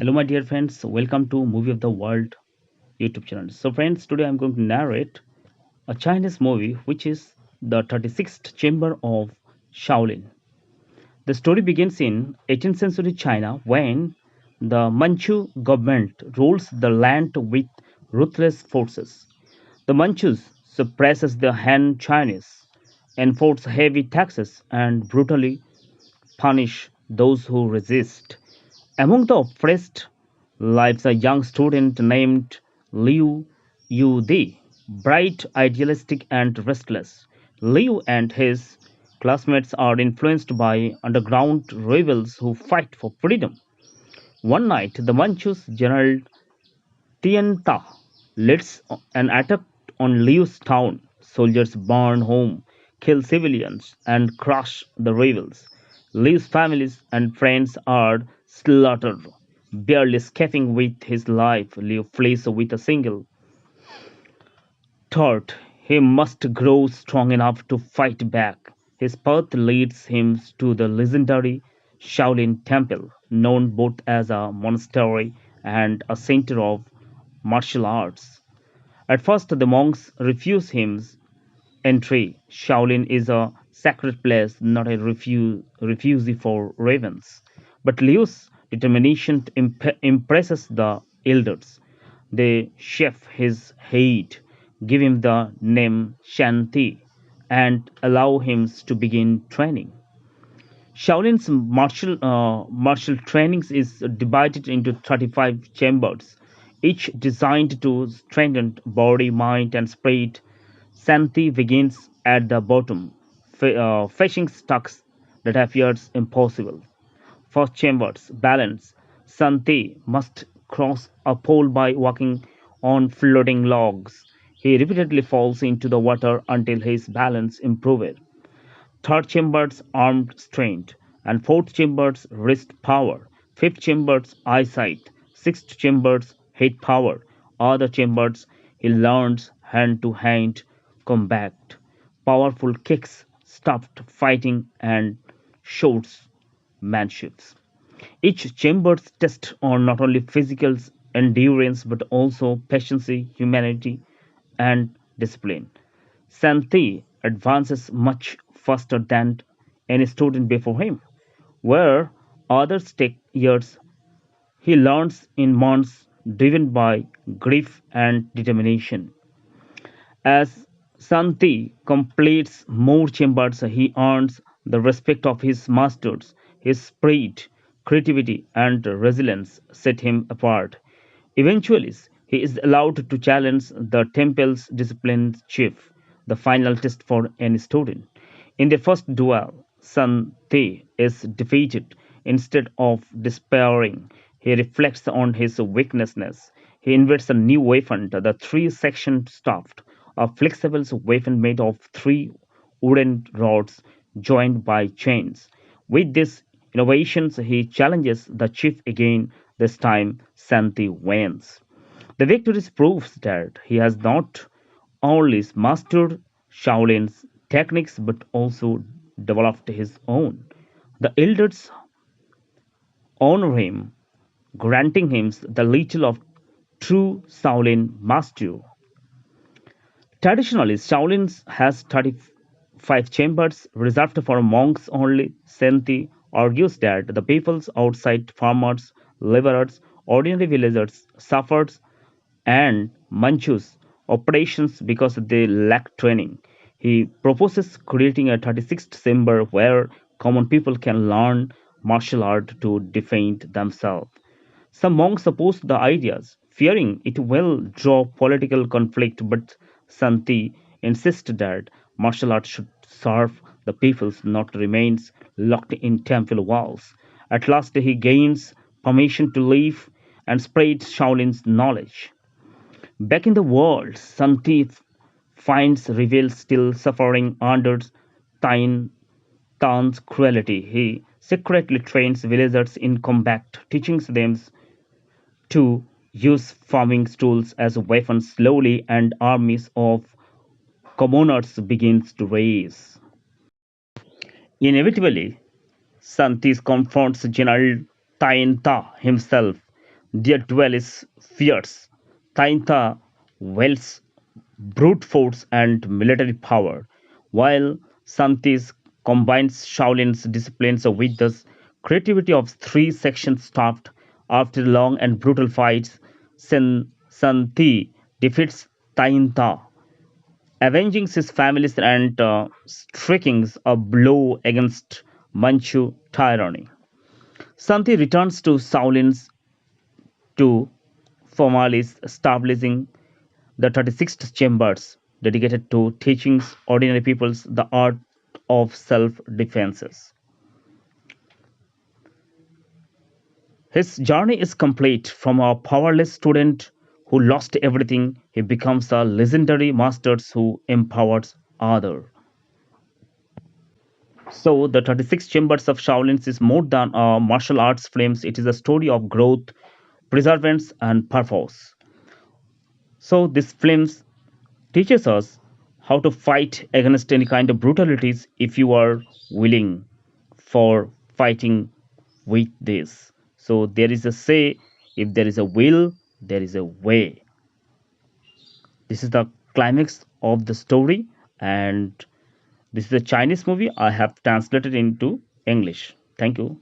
Hello, my dear friends. Welcome to Movie of the World YouTube channel. So, friends, today I'm going to narrate a Chinese movie which is the 36th Chamber of Shaolin. The story begins in 18th century China when the Manchu government rules the land with ruthless forces. The Manchus suppresses the Han Chinese, enforce heavy taxes, and brutally punish those who resist. Among the oppressed lives a young student named Liu Yudi, bright, idealistic, and restless. Liu and his classmates are influenced by underground rebels who fight for freedom. One night, the Manchus general Tianta leads an attack on Liu's town. Soldiers burn home, kill civilians, and crush the rebels. Liu's families and friends are slaughtered. Barely escaping with his life, Liu flees with a single thought: he must grow strong enough to fight back. His path leads him to the legendary Shaolin Temple, known both as a monastery and a center of martial arts. At first, the monks refuse him entry. Shaolin is a sacred place, not a refugee for ravens. But Liu's determination impresses the elders. They shave his head, give him the name Shanti, and allow him to begin training. Shaolin's martial trainings is divided into 35 chambers, each designed to strengthen body, mind, and spirit. Santi begins at the bottom, fetching stocks that appears impossible. First chambers balance. Santi must cross a pole by walking on floating logs. He repeatedly falls into the water until his balance improves. Third chamber's armed strength, and fourth chamber's wrist power, fifth chamber's eyesight, sixth chamber's head power. Other chambers he learns hand to hand combat, powerful kicks, stuffed fighting, and swordsmanships. Each chamber's test on not only physical endurance but also patience, humanity, and discipline. Santi advances much faster than any student before him. Where others take years, he learns in months, driven by grief and determination. As Santi completes more chambers, he earns the respect of his masters. His spirit, creativity, and resilience set him apart. Eventually, he is allowed to challenge the temple's discipline chief, the final test for any student. In the first duel, Santi is defeated. Instead of despairing, he reflects on his weaknesses. He invents a new weapon, the three-section staff, a flexible weapon made of three wooden rods joined by chains. With these innovations, he challenges the chief again. This time, Santi wins. The victory proves that he has not only mastered Shaolin's techniques but also developed his own. The elders honor him, granting him the title of true Shaolin master. Traditionally, Shaolin has 35 chambers reserved for monks only. Senti argues that the peoples outside, farmers, laborers, ordinary villagers, suffered and Manchus operations because they lack training. He proposes creating a 36th chamber where common people can learn martial art to defend themselves. Some monks oppose the ideas, fearing it will draw political conflict, but Santi insists that martial arts should serve the peoples, not remain locked in temple walls. At last, he gains permission to leave and spread Shaolin's knowledge. Back in the world, Santi finds Reveal still suffering under Tain Tan's cruelty. He secretly trains villagers in combat, teaching them to use farming tools as weapons. Slowly, and armies of commoners begins to rise. Inevitably, Santis confronts General Tainta himself. Their duel is fierce. Tainta wields brute force and military power, while Santis combines Shaolin's disciplines with the creativity of three sections staffed. After long and brutal fights, Santi defeats Tainta, avenging his family and striking a blow against Manchu tyranny. Santi returns to Shaolin's to formalists establishing the 36th chambers dedicated to teaching ordinary peoples the art of self-defenses. His journey is complete. From a powerless student who lost everything, he becomes a legendary master who empowers others. So, the 36 Chambers of Shaolin is more than a martial arts film, it is a story of growth, perseverance, and purpose. So, this film teaches us how to fight against any kind of brutalities if you are willing for fighting with this. So, there is a say, if there is a will, there is a way. This is the climax of the story, and this is a Chinese movie I have translated into English. Thank you.